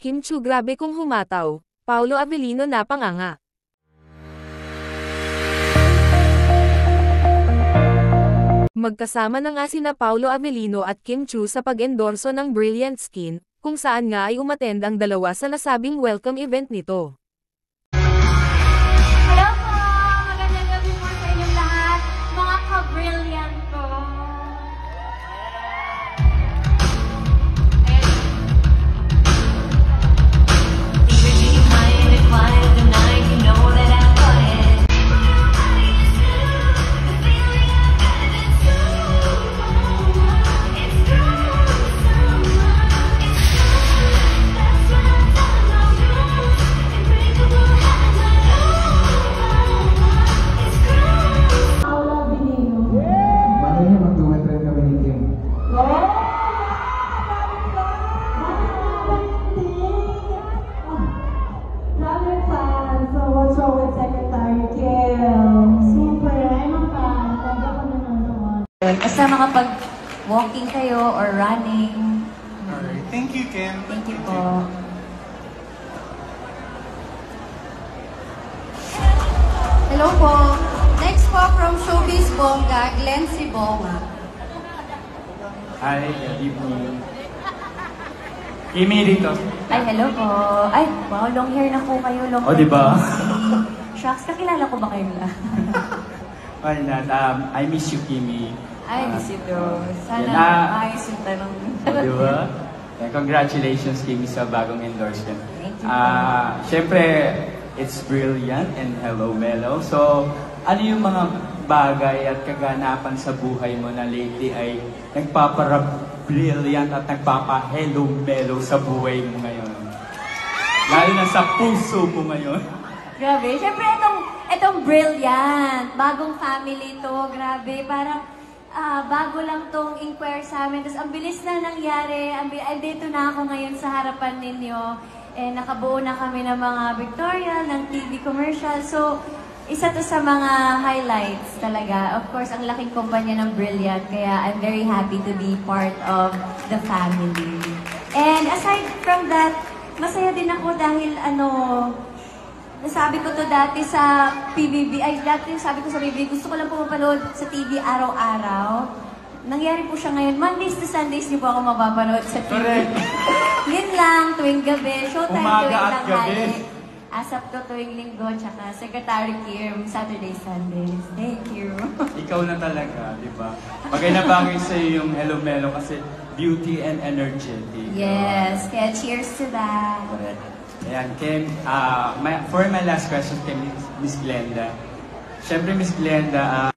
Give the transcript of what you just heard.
Kim Chu grabe kung humataw, Paolo Avellino na panganga. Magkasama na nga sina Paolo Avellino at Kim Chu sa pag-endorso ng Brilliant Skin, kung saan nga ay umattend ang dalawa sa nasabing welcome event nito. Hello po! Magandang gabi po sa inyong lahat, mga ka-brilliant ko! Basta makapag-walking kayo or running. Alright. Thank you, Kim. Thank you po. Hello po. Next po from Showbiz Bongga, Glenn Sibonga. Hi, good evening. Kimi dito. Ay, hello po. Ay, wow, long hair na po kayo. Long O, diba? Shucks, kakilala ko ba kayo nila? Why not? I miss you, Kimi. Ay, miss you too. Sana maayos yung tanong. Diba? Congratulations, Kimi, sa bagong endorsement. Thank you. Siyempre, it's brilliant and hello, Melo. So, ano yung mga bagay at kaganapan sa buhay mo na lately ay nagpapara-brilliant at nagpapa-hello, Melo sa buhay mo ngayon? Lalo na sa puso mo ngayon. Grabe. Siyempre, itong brilliant. Bagong family to. Grabe. Parang bago lang tong inquire sa amin. Tapos ang bilis na nangyari. Dito na ako ngayon sa harapan ninyo. Nakabuo na kami ng mga pictorial, ng TV commercial. So, isa to sa mga highlights talaga. Of course, ang laking kumpanya ng Brilliant. Kaya I'm very happy to be part of the family. And aside from that, masaya din ako dahil nasabi ko to dati sa PBB, dati sabi ko sa PBB, gusto ko lang po mapanood sa TV araw-araw. Nangyari po siya ngayon, Mondays to Sundays niyo po ako mapapanood sa TV. Correct. Yun lang, tuwing gabi, showtime Umaga tuwing at tanghali. gabi. Asap to tuwing linggo, tsaka Secretary Kim, Saturday, Sundays. Thank you. Ikaw na talaga, di ba? Bagay na bagay sa'yo yung Hello Melo kasi beauty and energetic. Yes, kaya cheers to that. Correct. Ayan, Kim, for my last question kay Miss Glenda. Siyempre, Miss Glenda,